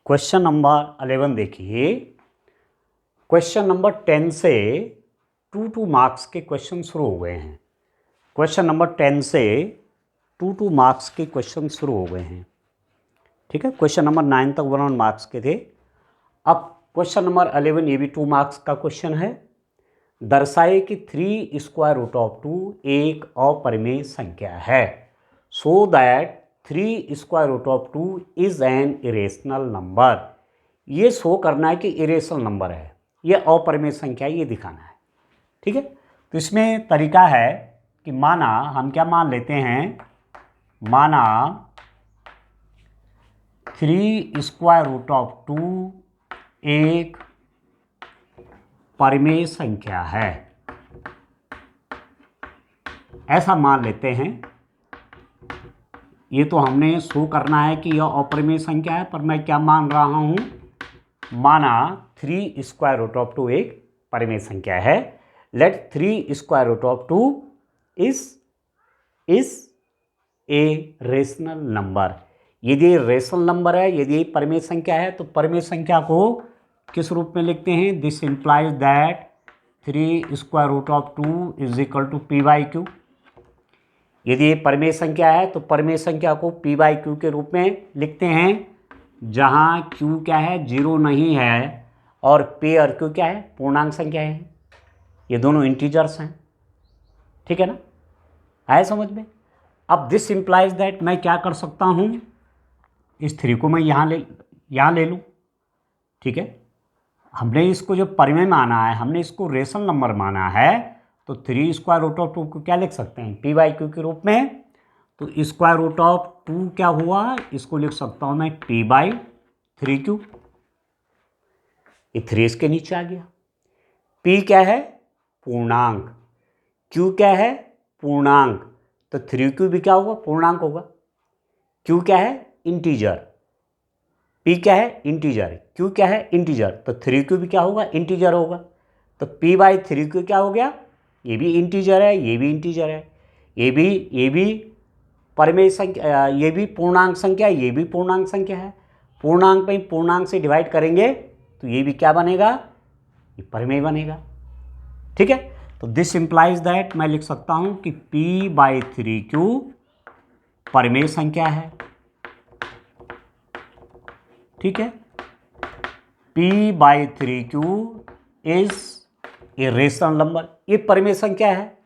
Question number 11 देखिए। Question number 10 से 2 marks के क्वेश्चन शुरू हो गए हैं। क्वेश्चन नंबर 10 से 2 मार्क्स के क्वेश्चन शुरू हो गए हैं। ठीक है, क्वेश्चन नंबर 9 तक 1 मार्क्स के थे। अब क्वेश्चन नंबर 11 ये भी 2 मार्क्स का क्वेश्चन है। दर्शाए कि 3 स्क्वायर रूट ऑफ 2 एक अपरिमेय संख्या है, so that 3 square root of 2 is an irrational number. ये शो करना है कि इरेशनल नंबर है, ये अपरिमेय संख्या है, ये दिखाना है। ठीक है, तो इसमें तरीका है कि माना हम क्या मान लेते हैं, माना 3 स्क्वायर रूट ऑफ 2 एक परिमेय संख्या है, ऐसा मान लेते हैं। ये तो हमने शो करना है कि यह अपरिमेय संख्या है, पर मैं क्या मान रहा हूं, माना 3 स्क्वायर रूट ऑफ 2 एक परिमेय संख्या है। Let 3 square root of 2 is a rational number. यदि रेशनल नंबर है, यदि परिमेय संख्या है, तो परिमेय संख्या को किस रूप में लिखते हैं, this implies that 3 square root of 2 is equal to p by q. यदि ये परिमेय संख्या है तो परिमेय संख्या को p बाई क्यू के रूप में लिखते हैं, जहाँ q क्या है, 0 नहीं है, और p और q क्या है, पूर्णांक संख्या है। ये दोनों इंटीजर्स हैं। ठीक है ना, आए समझ में। अब दिस इंप्लाइज दैट मैं क्या कर सकता हूँ, इस 3 को मैं यहाँ ले लूँ। ठीक है, हमने इसको जो परिमेय माना है, हमने इसको रेशनल नंबर माना है, तो 3 स्क्वायर रूट ऑफ 2 को क्या लिख सकते हैं, पी बाई क्यू के रूप में। तो स्क्वायर रूट ऑफ 2 क्या हुआ, इसको लिख सकता हूँ मैं पी बाई 3 क्यू। ये 3 इसके नीचे आ गया। पी क्या है, पूर्णांक, क्यू क्या है, पूर्णांक, तो 3 क्यू भी क्या होगा, पूर्णांक होगा। क्यू क्या है, इंटीजर, पी क्या है, इंटीजर, क्यू क्या है, इंटीजर, तो 3 क्यू भी क्या होगा, इंटीजर होगा। तो पी बाई 3 क्यू क्या हो गया, ये भी इंटीजर है, ये भी इंटीजर है, ये भी परिमेय संख्या, ये भी पूर्णांक संख्या, ये भी पूर्णांक संख्या है। पूर्णांक में पूर्णांक से डिवाइड करेंगे तो ये भी क्या बनेगा, ये परिमेय बनेगा। ठीक है, तो दिस इंप्लाइज दैट मैं लिख सकता हूं कि p बाई 3 परिमेय संख्या है। ठीक है, p by 3 is a rational number, ये परिमेय संख्या है।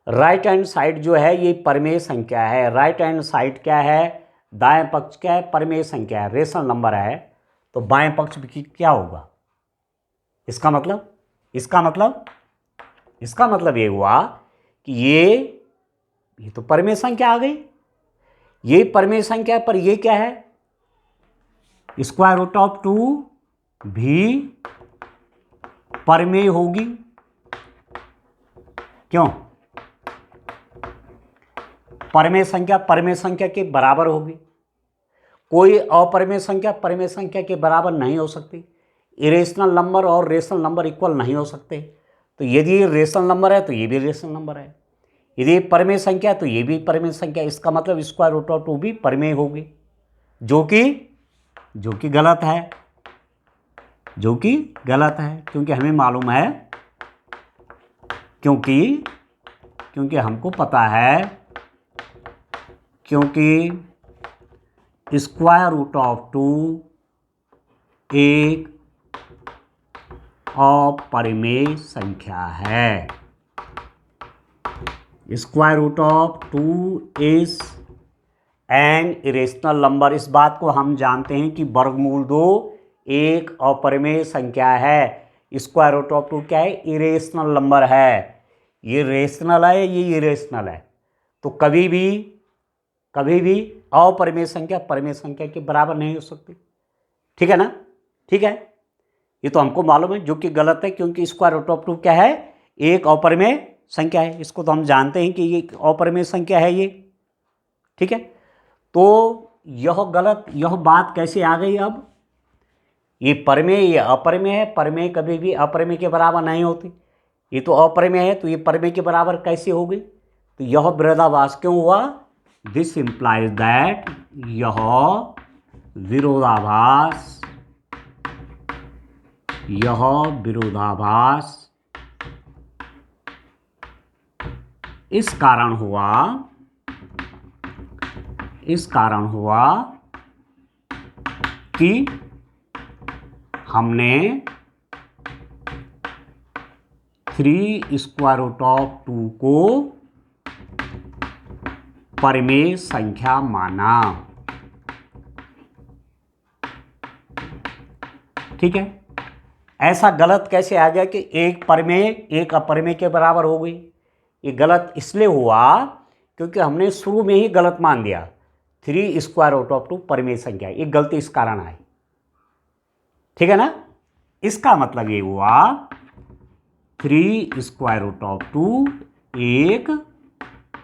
राइट हैंड साइड जो है ये परिमेय संख्या है। राइट हैंड साइड क्या है, दाएं पक्ष क्या है, परिमेय संख्या है, रेशनल नंबर है, तो बाएं पक्ष भी क्या होगा। इसका मतलब ये हुआ कि ये तो परिमेय संख्या आ गई, ये परिमेय संख्या पर ये क्या है, स्क्वायर रूट ऑफ 2 भी परिमेय होगी। क्यों, परिमेय संख्या के बराबर होगी। कोई अपरिमेय संख्या परिमेय संख्या के बराबर नहीं हो सकती। इरेशनल नंबर और रेशनल नंबर इक्वल नहीं हो सकते। तो यदि रेशनल नंबर है तो ये भी रेशनल नंबर है, यदि परिमेय संख्या तो ये भी परिमेय संख्या। इसका मतलब स्क्वायर रूट ऑफ 2 भी परिमेय होगी, जो कि गलत है, क्योंकि हमें मालूम है, क्योंकि हमको पता है, क्योंकि स्क्वायर रूट ऑफ 2 एक अपरिमेय संख्या है। Square root of 2 is an irrational number. इस बात को हम जानते हैं कि वर्गमूल 2 एक अपरिमेय संख्या है। स्क्वायर रूट ऑफ 2 क्या है, इरेशनल नंबर है। ये रेशनल है, ये इरेशनल है, तो कभी भी अपरिमेय संख्या परिमेय संख्या के बराबर नहीं हो सकती। ठीक है ना, ठीक है, ये तो हमको मालूम है, जो कि गलत है, क्योंकि स्क्वायर रूट ऑफ 2 क्या है, एक अपरिमेय संख्या है। इसको तो हम जानते हैं कि ये अपरिमेय संख्या है ये। ठीक है, तो यह बात कैसे आ गई। अब ये परिमेय, ये अपरिमेय है, परिमेय कभी भी अपरिमेय के बराबर नहीं होती। ये तो अपरिमेय है, तो ये परिमेय के बराबर कैसे हो गई। तो यह विरोधाभास क्यों हुआ, दिस इंप्लाइज दैट यह विरोधाभास, यह विरोधाभास इस कारण हुआ कि हमने 3√2 को परिमेय संख्या माना। ठीक है, ऐसा गलत कैसे आ गया कि एक परिमेय एक अपरिमेय के बराबर हो गई? ये गलत इसलिए हुआ क्योंकि हमने शुरू में ही गलत मान दिया 3√2 परिमेय संख्या। ये गलती इस कारण आई। ठीक है ना, इसका मतलब ये हुआ 3√2 एक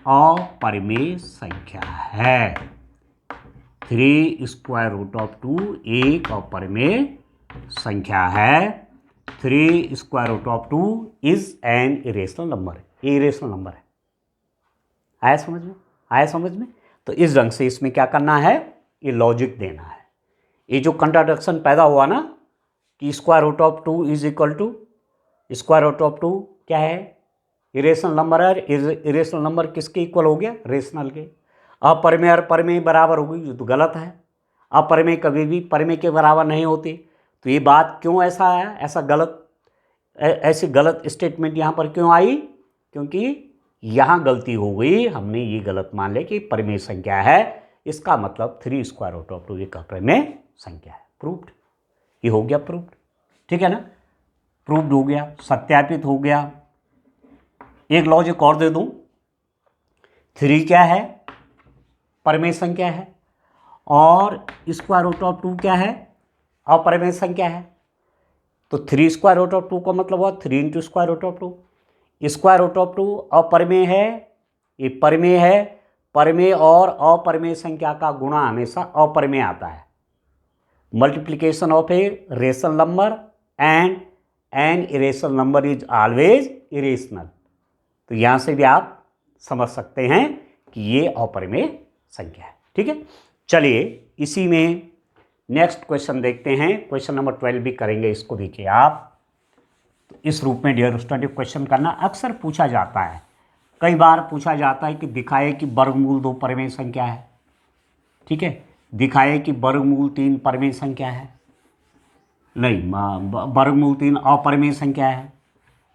अपरिमेय संख्या है। 3√2 एक अपरिमेय संख्या है। 3√2 इज एन इरेशनल नंबर। ये इरेशनल नंबर है। आया समझ में? आया समझ में? तो इस ढंग से इसमें क्या करना है, ये लॉजिक देना है। ये जो कंट्राडिक्शन पैदा हुआ ना कि √2 इज इक्वल टू √2 क्या है, इरेशनल नंबर है। इरेशनल नंबर किसके इक्वल हो गया? रेशनल के। अपरिमेय और परिमेय बराबर हो गई, ये तो गलत है। अपरिमेय कभी भी परिमेय के बराबर नहीं होती। तो ये बात क्यों ऐसा आया, ऐसी गलत स्टेटमेंट यहाँ पर क्यों आई? क्योंकि यहाँ गलती हो गई, हमने ये गलत मान लिया कि परिमेय संख्या है, इसका मतलब 3√2 एक अपरिमेय संख्या है। प्रूव्ड, ये हो गया प्रूव्ड। ठीक है ना, प्रूव्ड हो गया, सत्यापित हो गया। एक लॉजिक और दे दूं, 3 क्या है? परिमेय संख्या है, और √2 क्या है? अपरिमेय संख्या है। तो 3√2 का मतलब हुआ 3 × √2। √2 अपरिमेय है, ये परिमेय है। परिमेय और अपरिमेय संख्या का गुणा हमेशा अपरिमेय आता है। Multiplication of A rational number and N irrational number is always irrational. तो यहाँ से भी आप समझ सकते हैं कि ये अपरिमेय संख्या है। ठीक है, चलिए इसी में नेक्स्ट क्वेश्चन देखते हैं। क्वेश्चन नंबर 12 भी करेंगे। इसको देखिए आप, तो इस रूप में डियर स्टूडेंट क्वेश्चन करना अक्सर पूछा जाता है। कई बार पूछा जाता है कि दिखाए कि वर्गमूल 2 परिमेय संख्या है। ठीक है, दिखाए कि वर्गमूल 3 परिमेय संख्या है। नहीं, वर्गमूल 3 अपरिमेय संख्या है।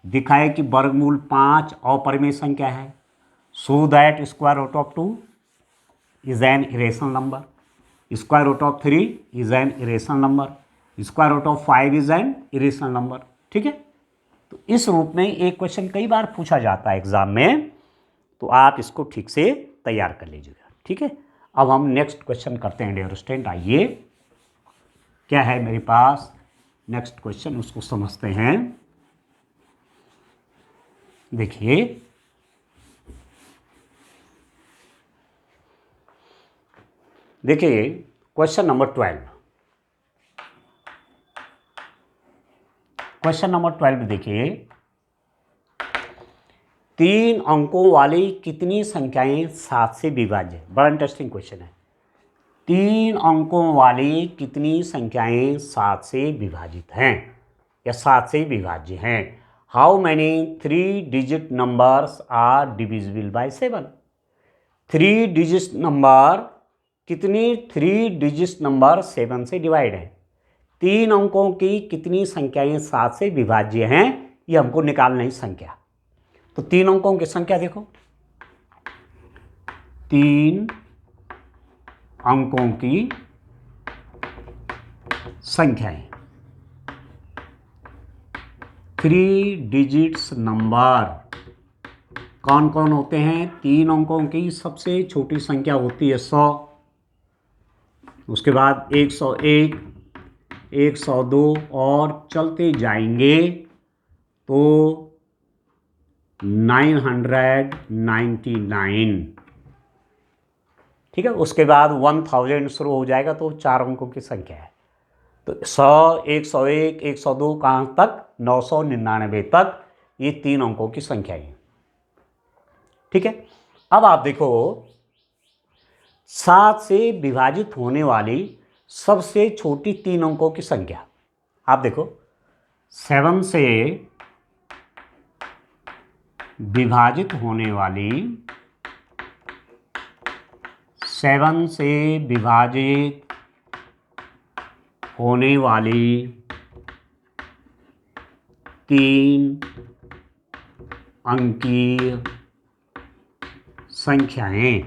दिखाए कि वर्गमूल 5 अपरिमेय संख्या है। So that √2 is an irrational number. √3 is an irrational number. √5 is an irrational number. ठीक है, तो इस रूप में एक क्वेश्चन कई बार पूछा जाता है एग्जाम में, तो आप इसको ठीक से तैयार कर लीजिएगा। ठीक है, अब हम नेक्स्ट क्वेश्चन करते हैं डियर स्टूडेंट। आइए, क्या है मेरे पास नेक्स्ट क्वेश्चन, उसको समझते हैं। देखिए, क्वेश्चन नंबर 12। क्वेश्चन नंबर 12 देखिए, 3 अंकों वाली कितनी संख्याएं 7 से विभाज्य है? बड़ा इंटरेस्टिंग क्वेश्चन है। 3 अंकों वाली कितनी संख्याएं 7 से विभाजित हैं या 7 से विभाज्य हैं? How many 3 digit numbers are divisible by 7? 3 digit number, कितनी 3 डिजिट नंबर 7 से डिवाइड है? 3 अंकों की कितनी संख्याएं 7 से विभाज्य हैं, ये हमको निकालना है संख्या। तो 3 अंकों की संख्या देखो, 3 अंकों की संख्याएं, 3 डिजिट्स नंबर कौन कौन होते हैं? 3 अंकों की सबसे छोटी संख्या होती है 100, उसके बाद 101, 102 और चलते जाएंगे तो 999। ठीक है, उसके बाद 1000 शुरू हो जाएगा तो 4 अंकों की संख्या है। तो 100, 101, 102 कहाँ तक? 999 तक, ये 3 अंकों की संख्या है। ठीक है, अब आप देखो 7 से विभाजित होने वाली सबसे छोटी 3 अंकों की संख्या। आप देखो 7 से विभाजित होने वाली 7 से विभाजित होने वाली 3 अंकीय संख्याएं।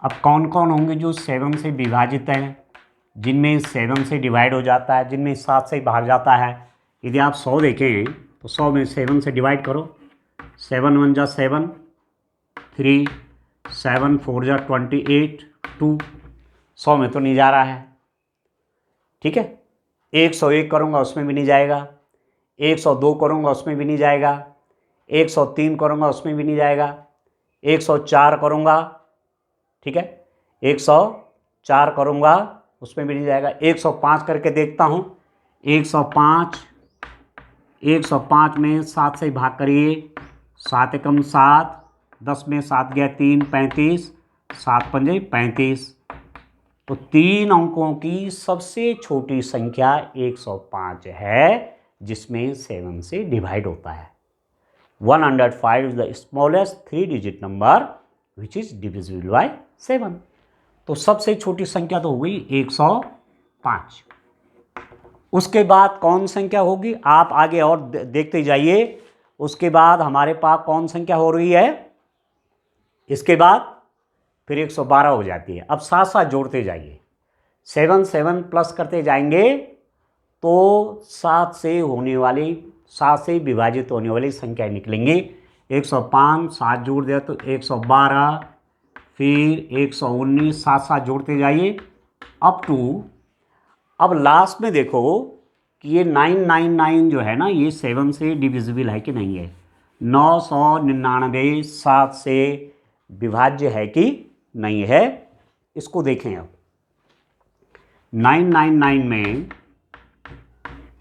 अब कौन कौन होंगे जो 7 से विभाजित हैं, जिनमें 7 से डिवाइड हो जाता है, जिनमें 7 से भाग जाता है। यदि आप 100 देखें तो 100 में 7 से डिवाइड करो, 7 1 जा 7, 3 7 4 जा 28, 2, 100 में तो नहीं जा रहा है। ठीक है, 101 करूँगा उसमें भी नहीं जाएगा, 102 करूँगा उसमें भी नहीं जाएगा, 103 करूँगा उसमें भी नहीं जाएगा, 104 करूँगा, ठीक है, 104 करूँगा उसमें भी नहीं जाएगा। 105 करके देखता हूँ, 105 में 7 से भाग करिए, 7 एकम 7, 10 में 7 गया 3, 35, 7 पंजे 35। तो 3 अंकों की सबसे छोटी संख्या 105 है, जिसमें 7 से डिवाइड होता है। 105 is the smallest 3-digit number which is divisible by 7। तो सबसे छोटी संख्या तो हो गई 105। उसके बाद कौन संख्या होगी, आप आगे और देखते जाइए। उसके बाद हमारे पास कौन संख्या हो रही है, इसके बाद फिर 112 हो जाती है। अब साथ साथ जोड़ते जाइए, 7 7 प्लस करते जाएंगे तो 7 से विभाजित होने वाली संख्या निकलेंगी। 105 7 जोड़ दिया तो 112, फिर 119, साथ साथ जोड़ते जाइए अप टू। अब लास्ट में देखो कि ये 999 जो है ना, ये 7 से डिविजिबल है कि नहीं है। 999 7 से विभाज्य है कि नहीं है, इसको देखें। अब 999 में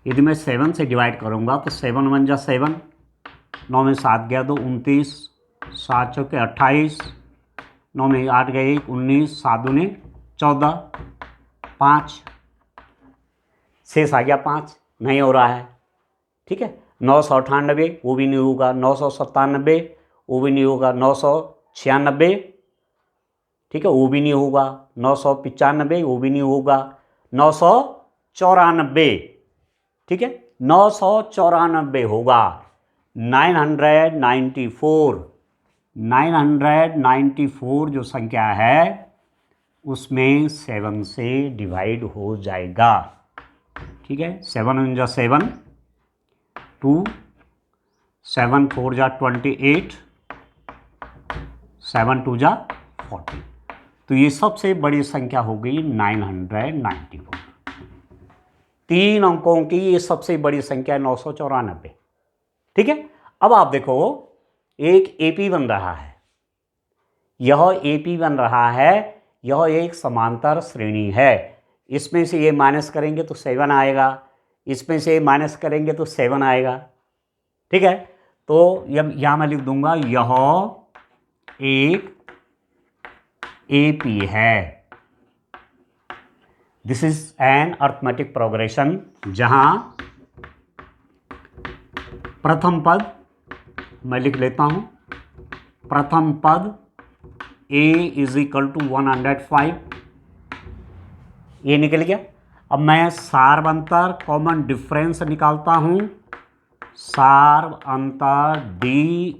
यदि मैं 7 से डिवाइड करूंगा तो 7 1 जा 7, 9 में 7 गया 2, 29, 7 चौके 28, 9 में 8 गया 1, 19, 7 दूने 14, 5 शेष आ गया 5, नहीं हो रहा है। ठीक है, 998 वो भी नहीं होगा, 997 वो भी नहीं होगा, 996 ठीक है वो भी नहीं होगा, 995 वो भी नहीं होगा, 994 ठीक है 994 होगा। 994 जो संख्या है उसमें 7 से डिवाइड हो जाएगा। ठीक है, 7 1 जा 7, 2 7 4 जा 28, 7 2 जा 40। तो ये सबसे बड़ी संख्या हो गई 994। 3 अंकों की ये सबसे बड़ी संख्या 994। ठीक है, अब आप देखो एक एपी बन रहा है, यह एपी बन रहा है, यह एक समांतर श्रेणी है। इसमें से ये माइनस करेंगे तो 7 आएगा, इसमें से माइनस करेंगे तो 7 आएगा। ठीक है, तो यहाँ मैं लिख दूंगा यह एक एपी है। This is an arithmetic progression, जहां प्रथम पद मैं लिख लेता हूं, प्रथम पद a इज इक्वल टू 105, ये निकल गया। अब मैं सार अंतर कॉमन डिफरेंस निकालता हूं, सार अंतर d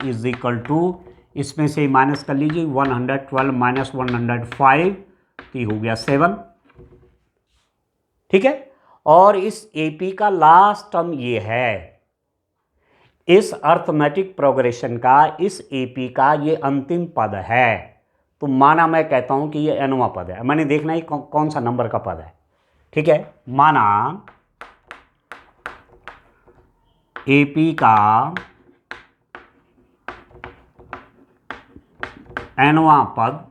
इज इक्वल टू, इसमें से माइनस कर लीजिए 112 माइनस 105, तो ये हो गया 7। ठीक है, और इस एपी का लास्ट टर्म ये है, इस अर्थमेटिक प्रोग्रेशन का, इस एपी का ये अंतिम पद है। तो माना मैं कहता हूं कि ये nवां पद है, मैंने देखना ही कौन सा नंबर का पद है। ठीक है, माना एपी का nवां पद,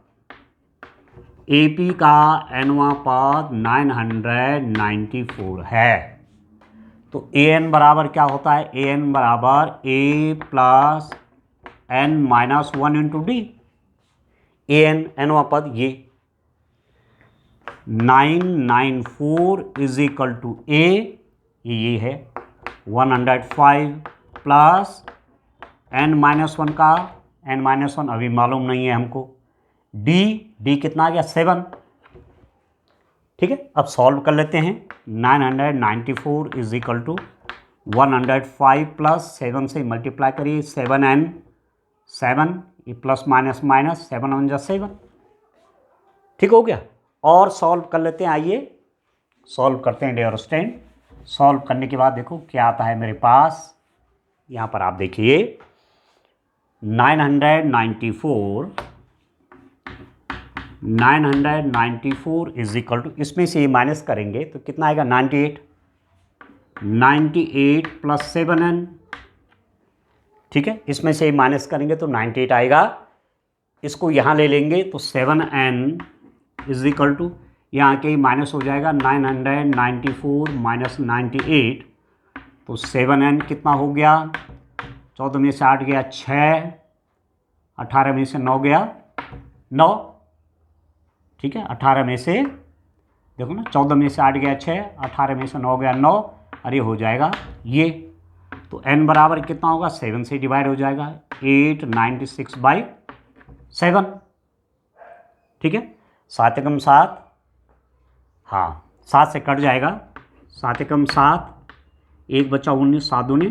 एपी का nवां पद 994 है। तो an बराबर क्या होता है, an बराबर a plus n minus 1 into D. an nवां पद ये 994 इज इक्वल टू ए, ये है 105 प्लस n-1 का, n-1 अभी मालूम नहीं है हमको, डी कितना आ गया 7। ठीक है, अब सॉल्व कर लेते हैं। 994 इज इक्वल टू 105 प्लस 7 से मल्टीप्लाई करिए, 7 and 7, ये प्लस माइनस माइनस, 7 1 जा 7। ठीक हो गया, और सॉल्व कर लेते हैं। आइए सॉल्व करते हैं डियर स्टूडेंट। सॉल्व करने के बाद देखो क्या आता है मेरे पास। यहाँ पर आप देखिए 994 इज इक्वल टू, इसमें से ये माइनस करेंगे तो कितना आएगा 98 प्लस 7n। ठीक है, इसमें से माइनस करेंगे तो 98 आएगा। इसको यहाँ ले लेंगे तो 7n इज इक्वल टू, यहाँ के माइनस हो जाएगा 994 माइनस 98, तो 7n कितना हो गया, 14 में से 8 गया 6, 18 में से 9 गया 9। ठीक है, 18 में से देखो ना, 14 में से 8 गया 6, 18 में से 9 गया 9, अरे हो जाएगा ये। तो n बराबर कितना होगा, 7 से डिवाइड हो जाएगा, 896/7। ठीक है, 7 एकम 7, हाँ 7 से कट जाएगा, 7 एकम 7, 1 बचा 19, 7 दूनी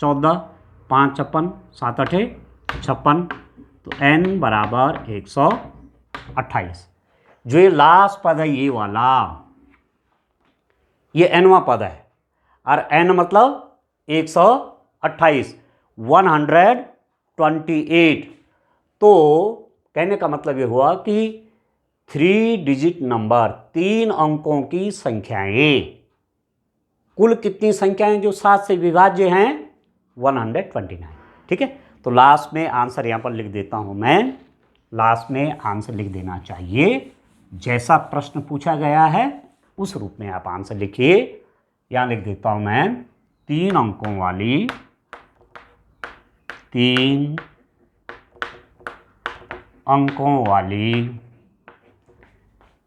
14, 5 56, 7 8 56, तो n बराबर 128। जो ये लास्ट पद है ये वाला, ये nवां पद है, और n मतलब 128, 128। तो कहने का मतलब ये हुआ कि 3 डिजिट नंबर, 3 अंकों की संख्याएं, कुल कितनी संख्याएं जो 7 से विभाज्य हैं, 129। ठीक है, तो लास्ट में आंसर यहां पर लिख देता हूं मैं, लास्ट में आंसर लिख देना चाहिए, जैसा प्रश्न पूछा गया है उस रूप में आप आंसर लिखिए। यहां लिख देता हूं मैं 3 अंकों वाली, 3 अंकों वाली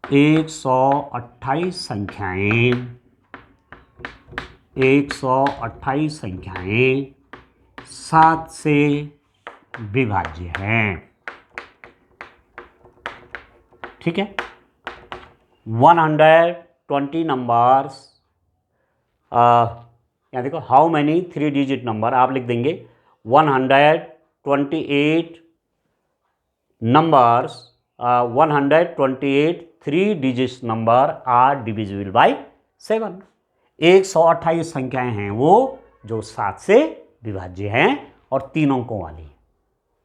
128 संख्याएं, 128 संख्याएं 7 से विभाज्य हैं। ठीक है, 120 नंबर्स, यहाँ देखो हाउ मैनी 3 डिजिट नंबर, आप लिख देंगे 128 numbers, 128 3 digit number are divisible by 7। 128 संख्याएं हैं वो जो 7 से विभाज्य हैं और 3 अंकों वाली।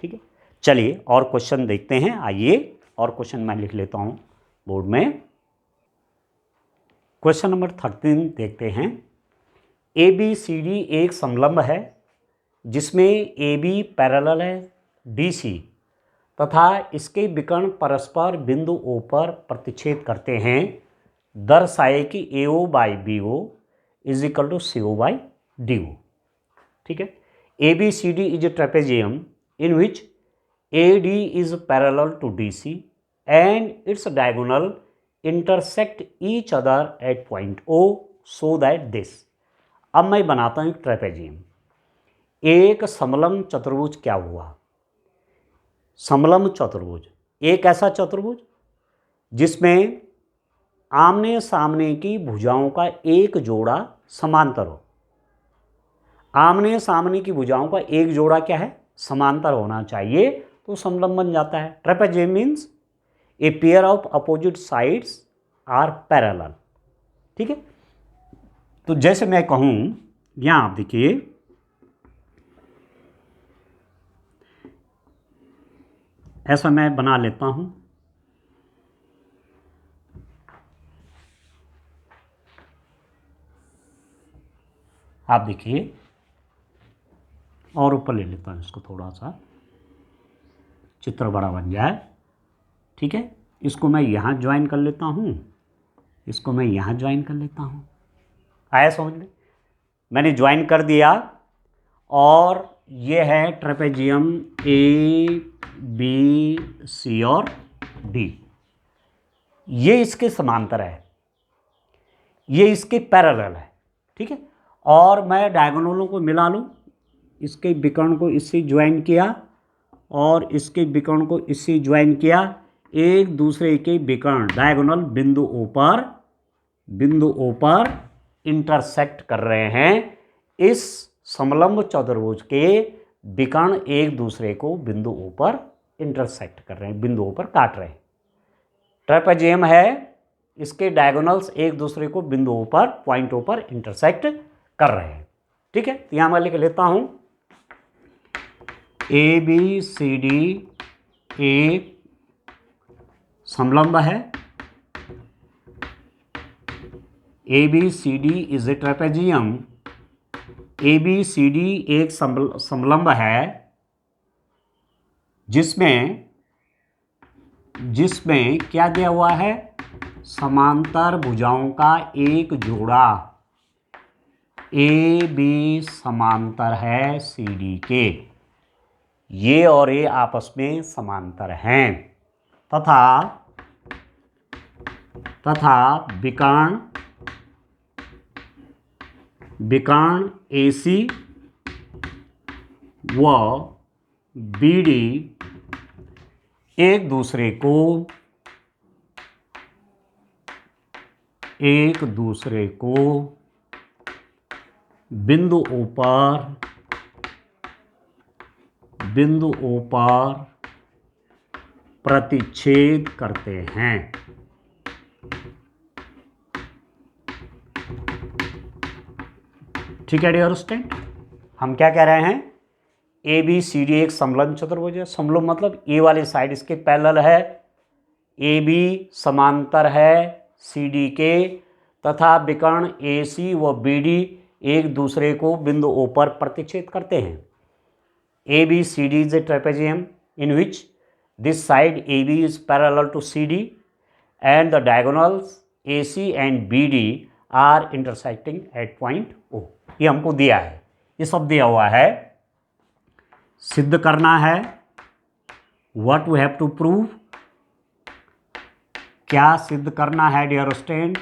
ठीक है, चलिए और क्वेश्चन देखते हैं। आइए और क्वेश्चन मैं लिख लेता हूं बोर्ड में। क्वेश्चन नंबर 13 देखते हैं। ABCD एक समलंब है जिसमें AB पैरेलल है DC तथा इसके विकर्ण परस्पर बिंदु O पर प्रतिच्छेद करते हैं। दर्शाए कि AO by BO is equal to CO by DO। ठीक है, ABCD is a trapezium in which AD is parallel to DC and its diagonal intersect each other at point O so that this। अब मैं बनाता हूं एक trapezium. एक समलंब चतुर्भुज क्या हुआ, समलंब चतुर्भुज एक ऐसा चतुर्भुज जिसमें आमने सामने की भुजाओं का एक जोड़ा समांतर हो। आमने सामने की भुजाओं का एक जोड़ा क्या है, समांतर होना चाहिए, तो समलंब बन जाता है। Trapezium means a pair of opposite sides are parallel. ठीक है, तो जैसे मैं कहूं, यहां आप देखिए ऐसा मैं बना लेता हूं। आप देखिए, और ऊपर ले लेता हूं इसको, थोड़ा सा चित्र बड़ा बन जाए। ठीक है, इसको मैं यहाँ ज्वाइन कर लेता हूँ, इसको मैं यहाँ ज्वाइन कर लेता हूँ। आया समझ में, मैंने ज्वाइन कर दिया और ये है ट्रेपेजियम A B C और D। ये इसके समांतर है, ये इसके पैरेलल है, ठीक है। और मैं डायगोनलों को मिला लूँ, इसके विकर्ण को इससे ज्वाइन किया और इसके विकर्ण को इससे ज्वाइन किया, एक दूसरे के विकर्ण डायगोनल बिंदु ओ पर इंटरसेक्ट कर रहे हैं। इस समलंब चतुर्भुज के विकर्ण एक दूसरे को बिंदु ओ पर इंटरसेक्ट कर रहे हैं, बिंदुओं पर काट रहे हैं। ट्रेपेजियम है, इसके डायगोनल्स एक दूसरे को बिंदुओं पर, पॉइंटों पर इंटरसेक्ट कर रहे हैं, ठीक है। तो यहां मैं लिख लेता हूं ए बी सी डी एक समलंब है, A B C D is a trapezium, A B C D एक समलंब है जिसमें क्या दिया हुआ है, समांतर भुजाओं का एक जोड़ा, ए बी समांतर है सी डी के, ये और ये आपस में समांतर हैं, तथा विकर्ण AC व BD एक दूसरे को बिंदुओं पर प्रतिच्छेद करते हैं। ठीक है डियर स्टूडेंट, हम क्या कह रहे हैं, ए बी सी डी एक समलंब चतुर्भुज है। समलंब मतलब ए वाली साइड इसके पैरेलल है, ए बी समांतर है सी डी के, तथा विकर्ण ए सी व बी डी एक दूसरे को बिंदु ओ पर प्रतिच्छेद करते हैं। A B C D is a trapezium in which this side A B is parallel to C D and the diagonals A C and B D are intersecting at point O. ये हमको दिया है, ये सब दिया हुआ है, सिद्ध करना है। What we have to prove, क्या सिद्ध करना है डियर स्टूडेंट,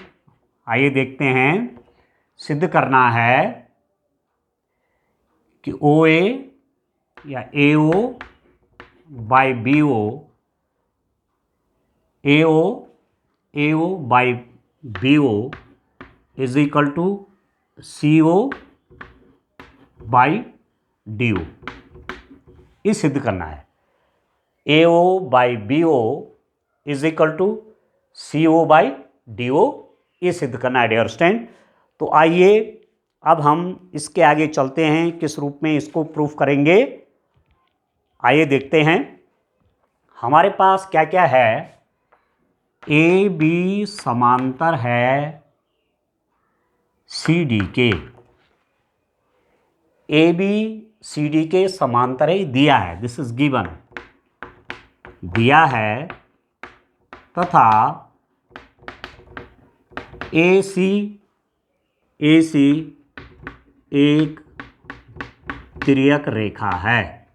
आइए देखते हैं। सिद्ध करना है कि ओ ए या A O by B O, A O by B O is equal to C O by D O, ये सिद्ध करना है। A O by B O is equal to C O by D O, ये सिद्ध करना है dear student. तो आइए अब हम इसके आगे चलते हैं, किस रूप में इसको प्रूफ करेंगे, आइए देखते हैं। हमारे पास क्या क्या है, ए बी समांतर है सी डी के, ए बी सी डी के समांतर है, दिया है, दिस इज गिवन, दिया है, तथा ए सी एक तिर्यक रेखा है,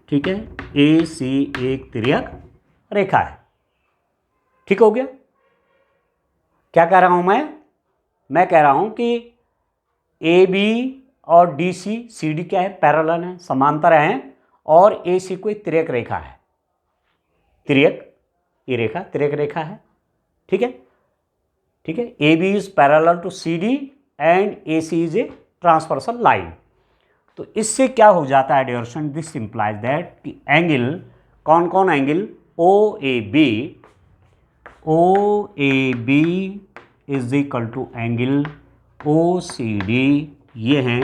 ठीक है, ए सी एक तिर्यक रेखा है। ठीक हो गया। क्या कह रहा हूं मैं कह रहा हूं कि ए बी और डी सी, सी डी क्या है, पैरेलल है, समांतर हैं, और ए सी कोई तिर्यक रेखा है, तिर्यक, ये रेखा तिर्यक रेखा है, ठीक है, ठीक है। A B is parallel to C D and A C is a transversal line. तो इससे क्या हो जाता है dear student, this implies that कि एंगल, कौन कौन angle, O A B is equal to angle O C D, ये हैं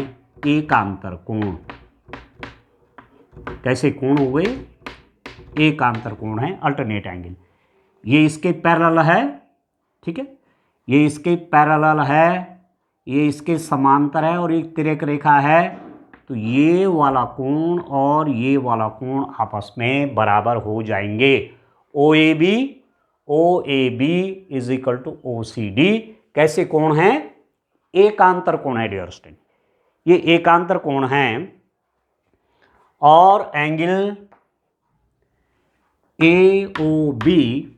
एकांतर कोण। कैसे कोण हुए, एकांतर कोण है, अल्टरनेट एंगल। ये इसके पैरेलल है, ठीक है, ये इसके पैरेलल है, ये इसके समांतर है, और एक तिर्यक रेखा है। तो ये वाला कोण और ये वाला कोण आपस में बराबर हो जाएंगे। O A B is equal to O C D. कैसे कोण हैं, एकांतर कोण है डियर स्टूडेंट, ये एकांतर कोण है। और angle A O B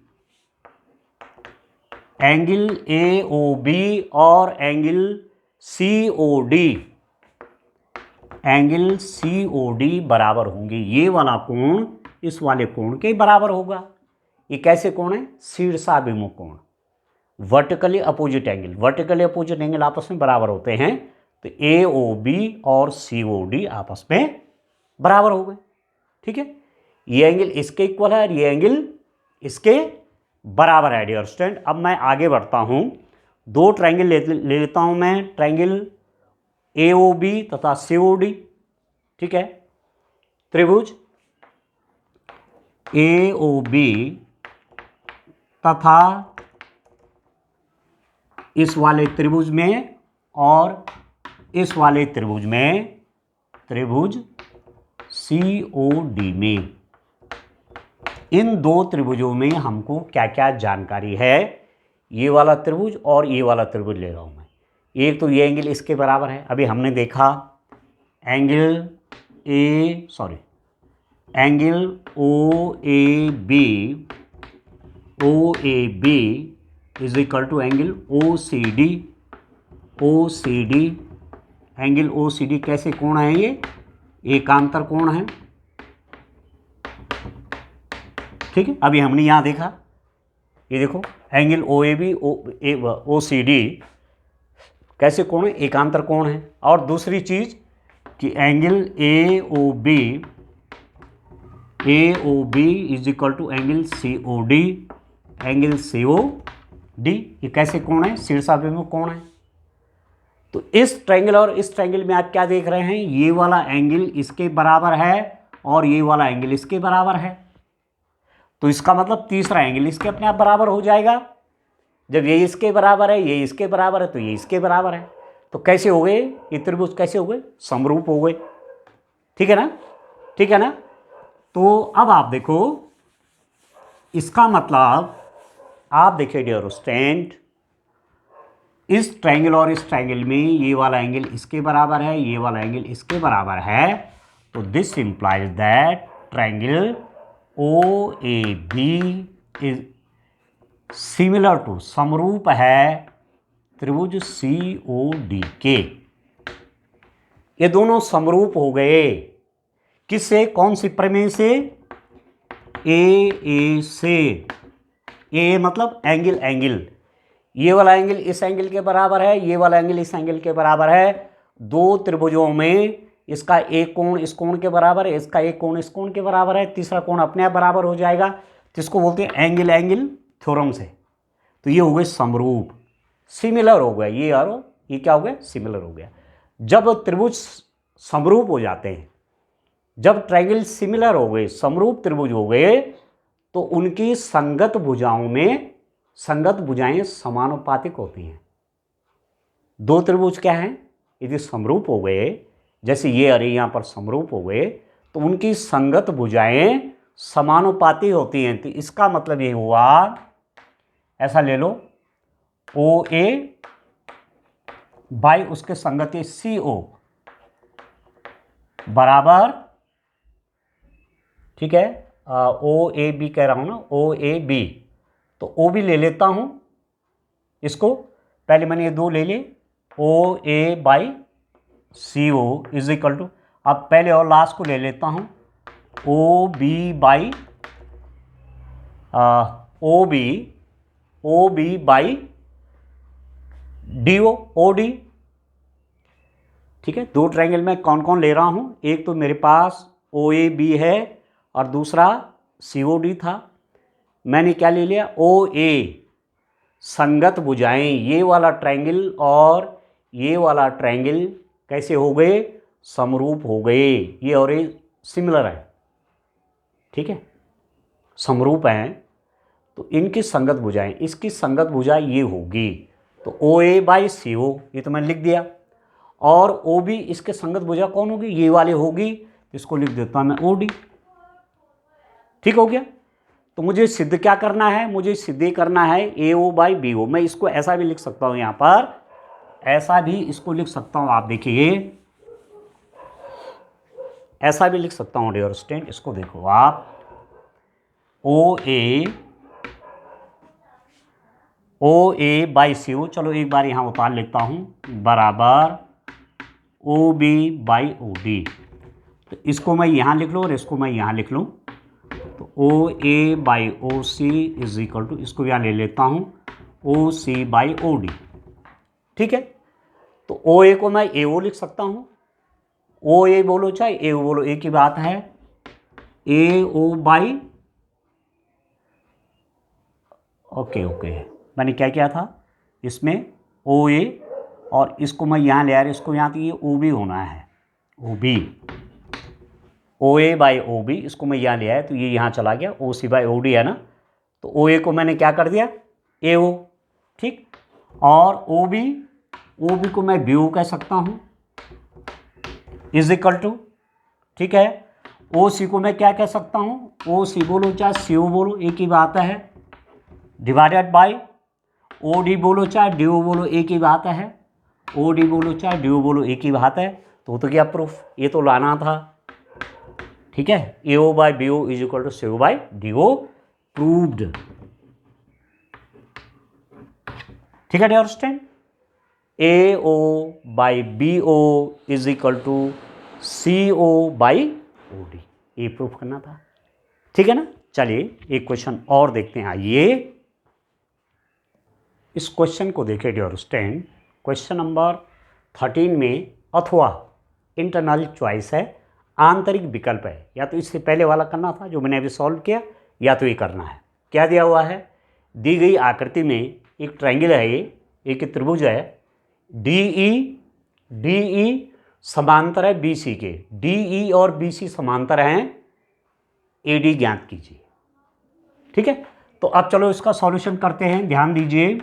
angle A O B और angle C O D, angle C O D बराबर होंगे। ये वाला कोण इस वाले कोण के बराबर होगा। ये कैसे कोण है? शीर्षाभिमुख कोण, vertically opposite angle. Vertically opposite angle आपस में बराबर होते हैं, तो ए ओ बी और सी ओ डी आपस में बराबर हो गए। ठीक है, ये एंगल इसके इक्वल है और ये एंगल इसके बराबर है डियर स्टूडेंट। अब मैं आगे बढ़ता हूं, दो ट्रायंगल ले लेता हूं मैं, ट्रायंगल ए ओ बी तथा सी ओ डी। ठीक है, त्रिभुज ए ओ बी तथा इस वाले त्रिभुज में और इस वाले त्रिभुज में, त्रिभुज सी ओ डी में, इन दो त्रिभुजों में हमको क्या क्या जानकारी है? ये वाला त्रिभुज और ये वाला त्रिभुज ले रहा हूं मैं। एक तो ये एंगल इसके बराबर है, अभी हमने देखा angle angle O A B is equal to angle O C D. Angle O C D कैसे कोण है? ये एकांतर कोण है। ठीक है, अभी हमने यहां देखा, ये देखो angle O A B O C D कैसे कोण है? एकांतर कोण है। और दूसरी चीज कि angle A O B is equal to angle C O D. Angle C O D ये कैसे कोण है? शीर्षाभिमुख कोण है। तो इस ट्रायंगल और इस ट्रायंगल में आप क्या देख रहे हैं? ये वाला एंगल इसके बराबर है और ये वाला एंगल इसके बराबर है। तो इसका मतलब तीसरा एंगल इसके अपने आप बराबर हो जाएगा। जब ये इसके बराबर है, ये इसके बराबर है, तो ये इसके बराबर है। तो कैसे हो गए ये त्रिभुज? कैसे हो गए? समरूप हो गए। ठीक है ना? ठीक है ना? तो अब आप देखो, इसका मतलब आप देखिए डियर स्टूडेंट, इस ट्रायंगल और इस ट्रायंगल में ये वाला एंगल इसके बराबर है, ये वाला एंगल इसके बराबर है। तो this implies that triangle O A B is similar to, समरूप है त्रिभुज सी ओ डी के। ये दोनों समरूप हो गए। किससे? कौन सी प्रमेय से? ए से। ए मतलब एंगल, ये वाला एंगल इस एंगल के बराबर है, ये वाला एंगल इस एंगल के बराबर है। दो त्रिभुजों में इसका एक कोण इस कोण के बराबर है, इसका एक कोण इस कोण के बराबर है, तीसरा कोण अपने आप बराबर हो जाएगा। तो इसको बोलते हैं एंगल थ्योरम से। तो ये हो गए समरूप, सिमिलर हो गया। ये और ये क्या हो गया? सिमिलर हो गया। जब त्रिभुज समरूप हो जाते हैं, जब ट्रायंगल सिमिलर हो गए, समरूप त्रिभुज हो गए, तो उनकी संगत भुजाओं में, संगत भुजाएं समानुपातिक होती हैं। दो त्रिभुज क्या हैं? यदि समरूप हो गए, जैसे ये अरे यहां पर समरूप हो गए, तो उनकी संगत भुजाएं समानुपाती होती हैं। तो इसका मतलब ये हुआ, ऐसा ले लो, ओ ए बाई उसके संगति सी ओ बराबर, ठीक है, ओ ए बी कह रहा हूं ना, ओ ए बी। तो ओ भी ले लेता हूं इसको, पहले मैंने ये दो ले लिए, O A by C O is equal to, अब पहले और लास्ट को ले लेता हूं, O B by O B by D O D. ठीक है, दो ट्रायंगल में कौन कौन ले रहा हूं? एक तो मेरे पास ओ ए बी है और दूसरा सी ओ डी था। मैंने क्या ले लिया? ओ ए संगत भुजाएं, ये वाला ट्रायंगल और ये वाला ट्रायंगल कैसे हो गए? समरूप हो गए। ये और ये सिमिलर है। ठीक है, समरूप हैं, तो इनकी संगत भुजाएं, इसकी संगत भुजा ये होगी। तो ओ ए बाई सी ओ, ये तो मैंने लिख दिया। और ओ बी इसके संगत भुजा कौन होगी? ये वाली होगी। इसको लिख देता हूं मैं ओ डी। ठीक हो गया। तो मुझे सिद्ध क्या करना है? मुझे सिद्ध करना है ए ओ बाई बी ओ। मैं इसको ऐसा भी लिख सकता हूं, यहां पर ऐसा भी इसको लिख सकता हूं। आप देखिए, ऐसा भी लिख सकता हूं डियर स्टूडेंट, इसको देखो आप, ओ A O A by C ओ, चलो एक बार यहाँ उतार लेता हूँ, बराबर O B by O D. तो इसको मैं यहाँ लिख लूँ और इसको मैं यहाँ लिख लूँ, तो O A by O C is equal to, इसको यहाँ ले लेता हूँ, ओ सी बाई ओ डी। ठीक है, तो ओ ए को मैं ए ओ लिख सकता हूँ, ओ ए बोलो चाहे ए ओ बोलो, एक ही बात है, A O by, okay okay, मैंने क्या किया था इसमें, ओ ए, और इसको मैं यहाँ ले आ रहा, इसको यहाँ, तो ये ओ बी होना है, O B, O A by O B, इसको मैं यहाँ ले आया तो ये यहाँ चला गया, ओ सी बाई ओ डी है ना, तो ओ ए को मैंने क्या कर दिया, ए ओ। ठीक, और ओ बी को मैं बी ओ कह सकता हूँ, इज इक्वल टू, ठीक है, ओ सी को मैं क्या कह सकता हूँ, ओ सी बोलो चाहे सी ओ बोलो, एक ही बात है, डिवाइडेड बाई ओ डी बोलो चाहे डी ओ बोलो, एक ही बात है, ओ डी बोलो चाहे डी ओ बोलो, एक ही बात है। तो क्या प्रूफ, ये तो लाना था। ठीक है, A O by B O is equal to C O by D O, proved. ठीक है, understand, A O by B O is equal to C O by O D, ये प्रूफ करना था। ठीक है ना, चलिए एक क्वेश्चन और देखते हैं, आइए इस क्वेश्चन को देखें डियर स्टूडेंट। क्वेश्चन नंबर 13 में अथवा इंटरनल चॉइस है, आंतरिक विकल्प है, या तो इससे पहले वाला करना था जो मैंने अभी सॉल्व किया, या तो ये करना है। क्या दिया हुआ है, दी गई आकृति में एक ट्रायंगल है, ये एक त्रिभुज है, डी ई समांतर है बी सी के, डी ई और बी सी समांतर हैं, ए डी ज्ञात कीजिए। ठीक है, तो अब चलो इसका सॉल्यूशन करते हैं। ध्यान दीजिए,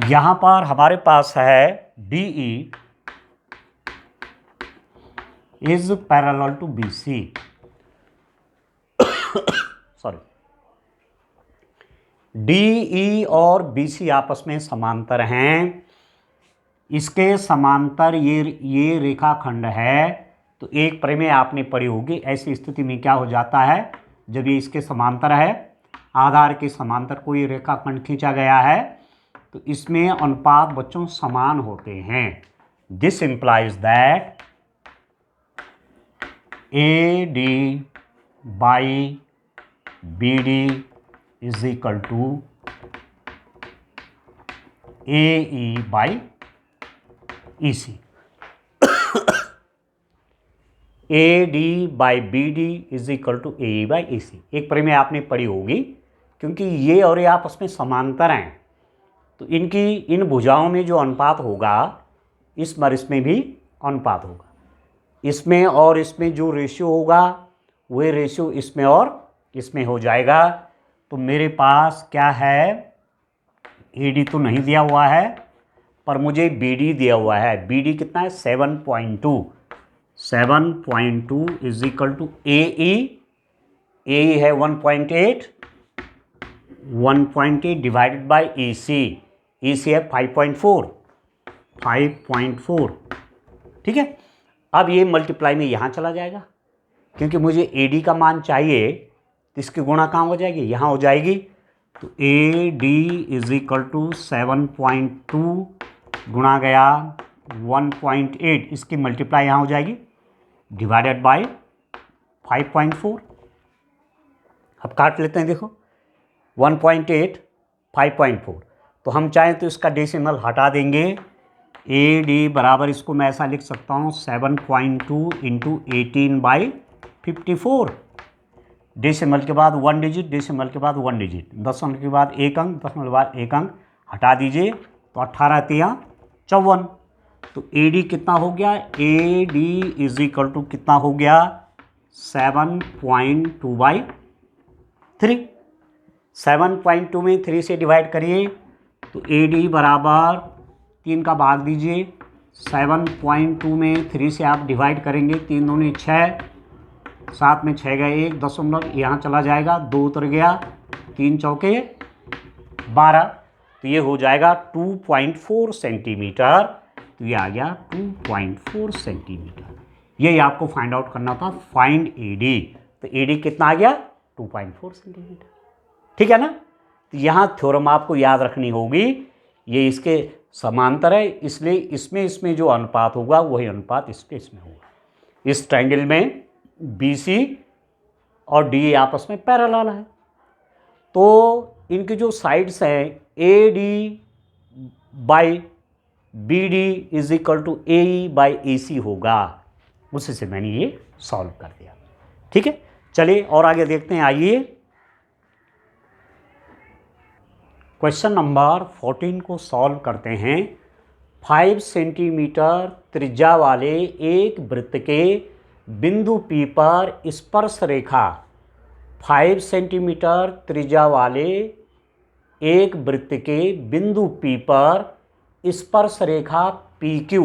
यहां पर हमारे पास है D E is parallel to B C, sorry, D E और बी सी आपस में समांतर हैं, इसके समांतर ये रेखाखंड है। तो एक प्रमेय आपने पढ़ी होगी, ऐसी स्थिति में क्या हो जाता है, जब ये इसके समांतर है, आधार के समांतर कोई रेखाखंड खींचा गया है, तो इसमें अनुपात बच्चों समान होते हैं। This implies that A D by B D is equal to A E by E C, A D by B D is equal to A E by E C. एक प्रमेय आपने पढ़ी होगी, क्योंकि ये और ये आपस में समांतर हैं, तो इनकी इन भुजाओं में जो अनुपात होगा, इसमें भी अनुपात होगा, इसमें और इसमें जो रेशियो होगा, वही रेशियो इसमें और इसमें हो जाएगा। तो मेरे पास क्या है, ए डी तो नहीं दिया हुआ है, पर मुझे बी डी दिया हुआ है। बी डी कितना है, 7.2, 7.2 इज इक्वल टू ए ई है 1.8, 1.8 डिवाइडेड बाई ई सी है 5.4, 5.4। ठीक है, अब ये मल्टीप्लाई में यहाँ चला जाएगा, क्योंकि मुझे ए डी का मान चाहिए, तो इसकी गुणा कहाँ हो जाएगी, यहाँ हो जाएगी। तो A D is equal to 7.2 गुणा गया 1.8, इसकी मल्टीप्लाई यहाँ हो जाएगी, डिवाइडेड बाय 5.4। अब काट लेते हैं, देखो 1.8 5.4, तो हम चाहें तो इसका डेसिमल हटा देंगे। ए डी बराबर, इसको मैं ऐसा लिख सकता हूँ, 7.2 इंटू 18/54, डेसिमल के बाद 1 डिजिट, डेसिमल के बाद 1 डिजिट, दशमलव के बाद एक अंक, दशमलव के बाद एक अंक, हटा दीजिए तो 18 तिया 54। तो ए डी कितना हो गया, A D is equal to कितना हो गया, 7.2/3। 7.2 में 3 से डिवाइड करिए, तो ए डी बराबर 3 का भाग दीजिए, 7.2 में 3 से आप डिवाइड करेंगे, 3 दूनी 6, 7 में 6 गए 1, दशमलव यहाँ चला जाएगा, 2 उतर गया, 3 चौके 12, तो ये हो जाएगा 2.4 सेंटीमीटर। तो ये आ गया 2.4 सेंटीमीटर। यही आपको फाइंड आउट करना था, फाइंड ए डी। तो ए डी कितना आ गया, 2.4 सेंटीमीटर। ठीक है ना। तो यहाँ थ्योरम आपको याद रखनी होगी, ये इसके समांतर है, इसलिए इसमें जो अनुपात होगा वही अनुपात इसमें होगा। इस ट्रायंगल में BC और DA आपस में पैरेलल है, तो इनकी जो साइड्स हैं AD by BD is equal to AE by AC होगा। उसी से मैंने ये सॉल्व कर दिया। ठीक है, चलिए और आगे देखते हैं। आइए क्वेश्चन नंबर 14 को सॉल्व करते हैं। 5 सेंटीमीटर त्रिज्या वाले एक वृत्त के बिंदु P पर स्पर्श रेखा 5 सेंटीमीटर त्रिज्या वाले एक वृत्त के बिंदु P पर स्पर्श रेखा PQ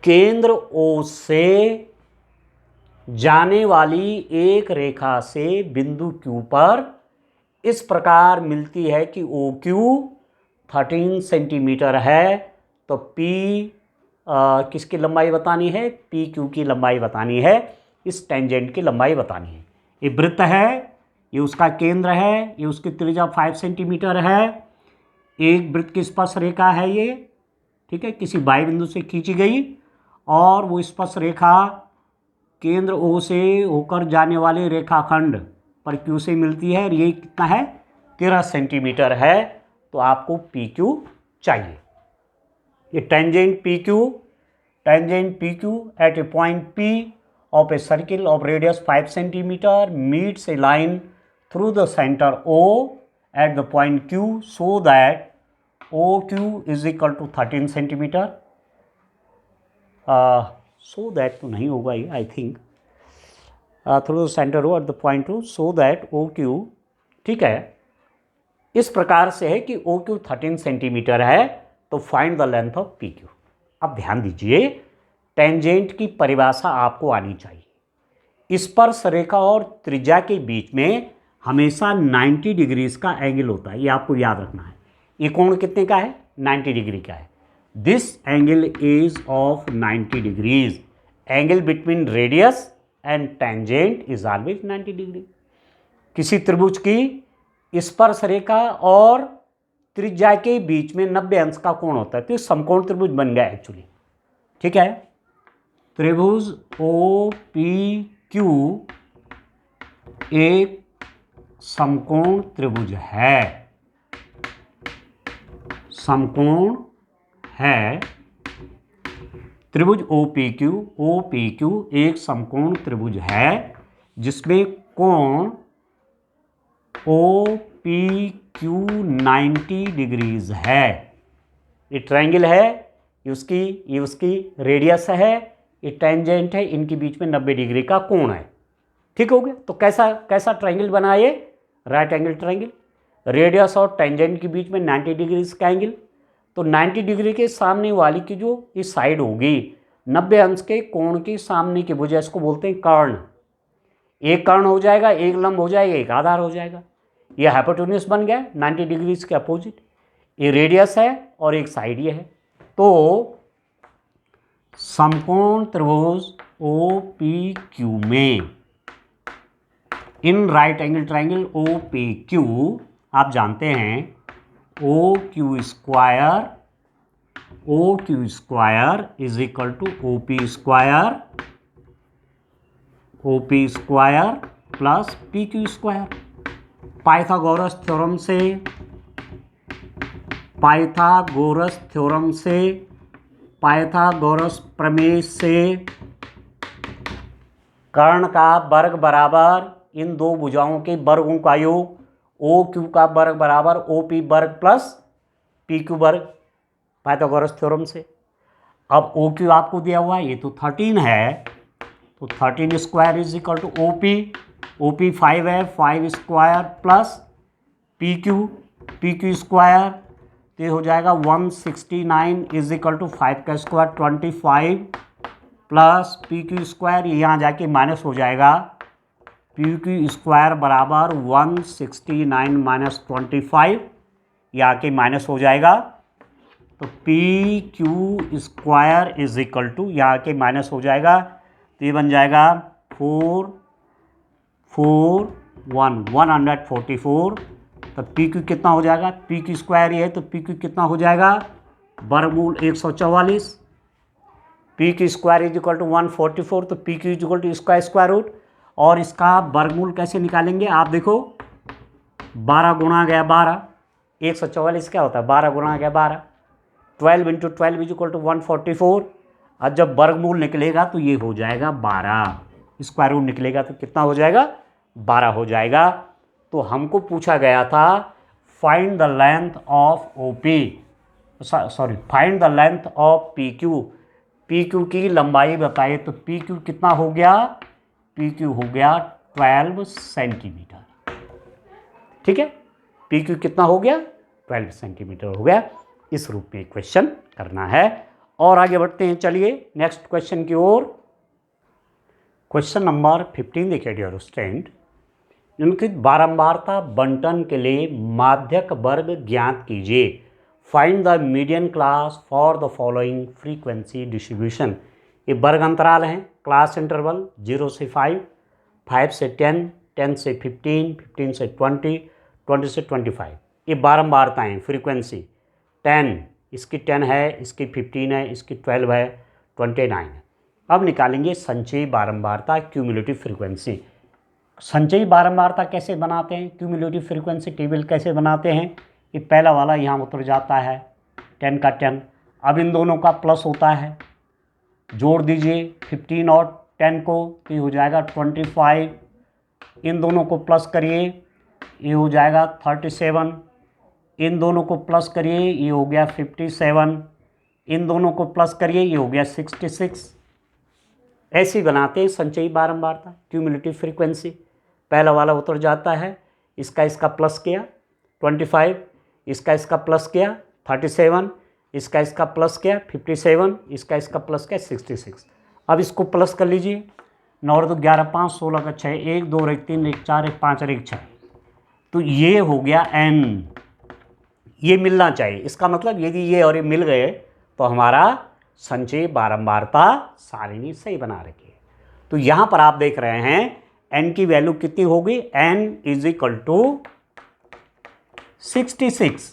केंद्र O से जाने वाली एक रेखा से बिंदु Q पर इस प्रकार मिलती है कि OQ 13 सेंटीमीटर है। तो P किसकी लंबाई बतानी है? PQ की लंबाई बतानी है, इस टेंजेंट की लंबाई बतानी है। ये वृत्त है, ये उसका केंद्र है, ये उसकी त्रिज्या 5 सेंटीमीटर है। एक वृत्त की स्पर्श रेखा है ये, ठीक है, किसी बाह्य बिंदु से खींची गई, और वो स्पर्श रेखा केंद्र O से होकर जाने वाले रेखाखंड पर Q से मिलती है, और ये कितना है? 13 सेंटीमीटर है। तो आपको PQ चाहिए। ये tangent PQ at a point P of a circle of radius 5 centimeter meets a line through the center O at the point Q so that OQ is equal to 13 centimeter. So that तो नहीं होगा ये, I think through the center O at the point O so that OQ, ठीक है, इस प्रकार से है कि OQ 13 सेंटीमीटर है। तो find the length of PQ। अब ध्यान दीजिए, टेंजेंट की परिभाषा आपको आनी चाहिए। स्पर्श रेखा और त्रिज्या के बीच में हमेशा 90 डिग्रीज का एंगल होता है, ये आपको याद रखना है। ये कोण कितने का है? 90 डिग्री का है। This angle is of 90 degrees. Angle between radius and tangent is always 90 degree. किसी त्रिभुज की स्पर्श रेखा और त्रिज्या के बीच में 90 अंश का कोण होता है, तो समकोण त्रिभुज बन गया एक्चुअली। ठीक है, त्रिभुज OPQ एक समकोण त्रिभुज है, समकोण है। त्रिभुज OPQ एक समकोण त्रिभुज है जिसमें कोण OPQ 90 डिग्रीज है। ये ट्रायंगल है, ये उसकी रेडियस है, ये टेंजेंट है, इनके बीच में 90 डिग्री का कोण है। ठीक हो गया। तो कैसा ट्रायंगल बना ये? Right angle triangle. रेडियस और टेंजेंट के बीच में 90 डिग्री का एंगल। तो 90 डिग्री के सामने वाली की जो इस साइड होगी 90 अंश के कोण के सामने की भुजा, इसको बोलते हैं कर्ण। एक कर्ण हो जाएगा, एक लंब हो जाएगा, एक आधार हो जाएगा। ये हाइपोटेन्यूज बन गया 90 डिग्री के अपोजिट। ये रेडियस है और एक साइड ये है। तो समकोण त्रिभुज OPQ में in right angle triangle OPQ आप जानते हैं OQ square is equal to OP square plus PQ square. Pythagoras प्रमेय से कर्ण का वर्ग बराबर इन दो भुजाओं के वर्गों का योग, OQ का वर्ग बराबर OP वर्ग प्लस PQ वर्ग, पाइथागोरस थ्योरम से। अब OQ आपको दिया हुआ है, ये तो 13 है, तो 13 square is equal to OP 5 है, 5 स्क्वायर प्लस PQ स्क्वायर, तो ये हो जाएगा 169 इज इक्वल टू 5 का स्क्वायर 25 प्लस PQ स्क्वायर, यहाँ जाके माइनस हो जाएगा। PQ स्क्वायर बराबर 169 माइनस 25, यहाँ के माइनस हो जाएगा। तो PQ square is equal to, यहाँ के माइनस हो जाएगा, तो ये बन जाएगा 4 144, तो पी क्यू कितना हो जाएगा, पी क्यू स्क्वायर ये है तो पी क्यू कितना हो जाएगा, वर्गमूल 144, P Q square is equal to 144, तो P Q is equal to इसका स्क्वायर रूट, और इसका वर्गमूल कैसे निकालेंगे आप देखो, 12 गुणा गया 12, 144 क्या होता है 12 गुणा गया 12, 12 इंटू 12 इज इक्वल टू 144, और जब वर्गमूल निकलेगा तो ये हो जाएगा 12, स्क्वायर रूट निकलेगा तो कितना हो जाएगा 12 हो जाएगा। तो हमको पूछा गया था find the length of O P, sorry find the length of P Q, P Q की लंबाई बताइए, तो पी क्यू कितना हो गया, पी क्यू हो गया 12 सेंटीमीटर, ठीक है, पी क्यू कितना हो गया 12 सेंटीमीटर हो गया। इस रूप में क्वेश्चन करना है और आगे बढ़ते हैं। चलिए नेक्स्ट क्वेश्चन की ओर। क्वेश्चन नंबर 15 देखिए डियर स्टूडेंट, निम्नलिखित बारंबारता बंटन के लिए माध्यक वर्ग ज्ञात कीजिए, find the median class for the following frequency distribution. ये वर्ग अंतराल हैं, क्लास इंटरवल 0 से 5, 5 से 10, 10 से 15, 15 से 20, 20 से 25, ये बारंबारताएँ फ्रीक्वेंसी, 10 इसकी 10 है, इसकी 15 है, इसकी 12 है, 29 है। अब निकालेंगे संचयी बारंबारता क्यूमुलेटिव फ्रीक्वेंसी। संचयी बारंबारता कैसे बनाते हैं, क्यूमुलेटिव फ्रीक्वेंसी टेबल कैसे बनाते हैं, ये पहला वाला यहाँ उतर जाता है 10 का 10, अब इन दोनों का प्लस होता है, जोड़ दीजिए 15 और 10 को तो ये हो जाएगा 25, इन दोनों को प्लस करिए ये हो जाएगा 37, इन दोनों को प्लस करिए ये हो गया 57, इन दोनों को प्लस करिए ये हो गया 66। ऐसे ही बनाते हैं संचयी बारंबारता क्यूमुलेटिव फ्रीक्वेंसी। पहला वाला उतर जाता है, इसका प्लस किया 25, इसका प्लस किया 37, इसका प्लस किया 57, इसका प्लस किया 66। अब इसको प्लस कर लीजिए, 9 और 2 11, 5 16 का 6, 1 2 1 3 1 4 1 5 और 1 6, तो ये हो गया n, ये मिलना चाहिए। इसका मतलब यदि ये और ये मिल गए तो हमारा संचयी बारंबारता सारिणी सही बना रखी है। तो यहाँ पर आप देख रहे हैं n की वैल्यू कितनी होगी, n इज इक्वल टू 66।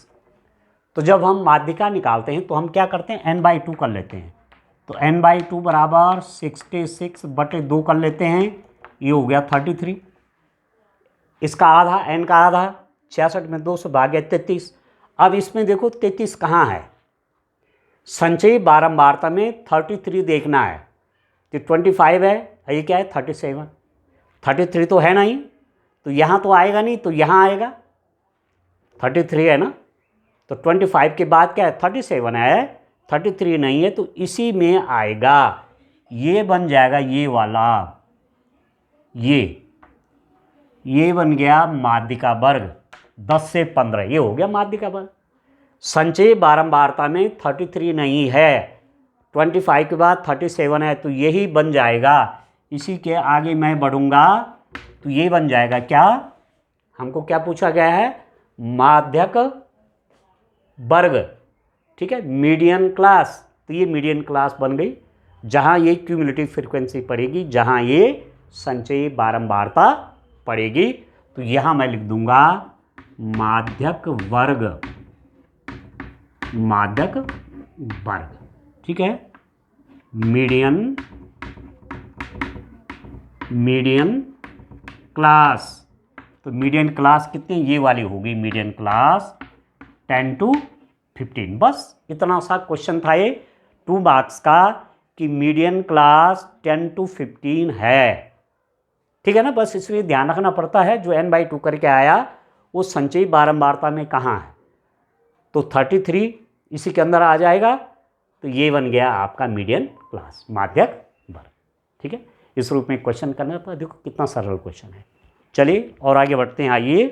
तो जब हम माध्यिका निकालते हैं तो हम क्या करते हैं n/2 कर लेते हैं, तो n/2 बराबर 66/2 कर लेते हैं, ये हो गया 33, इसका आधा n का आधा 66 में 2 से भागे 33। अब इसमें देखो 33 कहाँ है, संचयी बारंबारता में 33 देखना है, तो 25 है, ये क्या है 37, 33 तो है नहीं, तो यहाँ तो आएगा नहीं, तो यहाँ आएगा 33 है ना, तो 25 के बाद क्या है 37 है, 33 नहीं है, तो इसी में आएगा, ये बन जाएगा ये वाला, ये बन गया माध्यिका वर्ग 10 से 15, ये हो गया माध्यिका वर्ग। संचयी बारंबारता में 33 नहीं है, 25 के बाद 37 है, तो यही बन जाएगा। इसी के आगे मैं बढ़ूंगा तो ये बन जाएगा क्या, हमको क्या पूछा गया है, माध्यक वर्ग, ठीक है, मीडियन क्लास, तो ये मीडियन क्लास बन गई जहाँ ये क्यूमुलेटिव फ्रीक्वेंसी पड़ेगी, जहाँ ये संचयी बारंबारता पड़ेगी। तो यहाँ मैं लिख दूंगा माध्यक वर्ग, माध्यक वर्ग, ठीक है, मीडियन क्लास। तो मीडियन क्लास कितनी, ये वाली होगी मीडियन क्लास 10 to 15। बस इतना सा क्वेश्चन था ये 2 मार्क्स का कि मीडियन क्लास 10 to 15 है, ठीक है ना। बस इसलिए ध्यान रखना पड़ता है, जो n/2 करके आया वो संचयी बारंबारता में कहाँ है, तो 33 इसी के अंदर आ जाएगा, तो ये बन गया आपका मीडियन क्लास माध्यक वर्ग, ठीक है। इस रूप में क्वेश्चन करना था, देखो कितना सरल क्वेश्चन है। चलिए और आगे बढ़ते हैं, आइए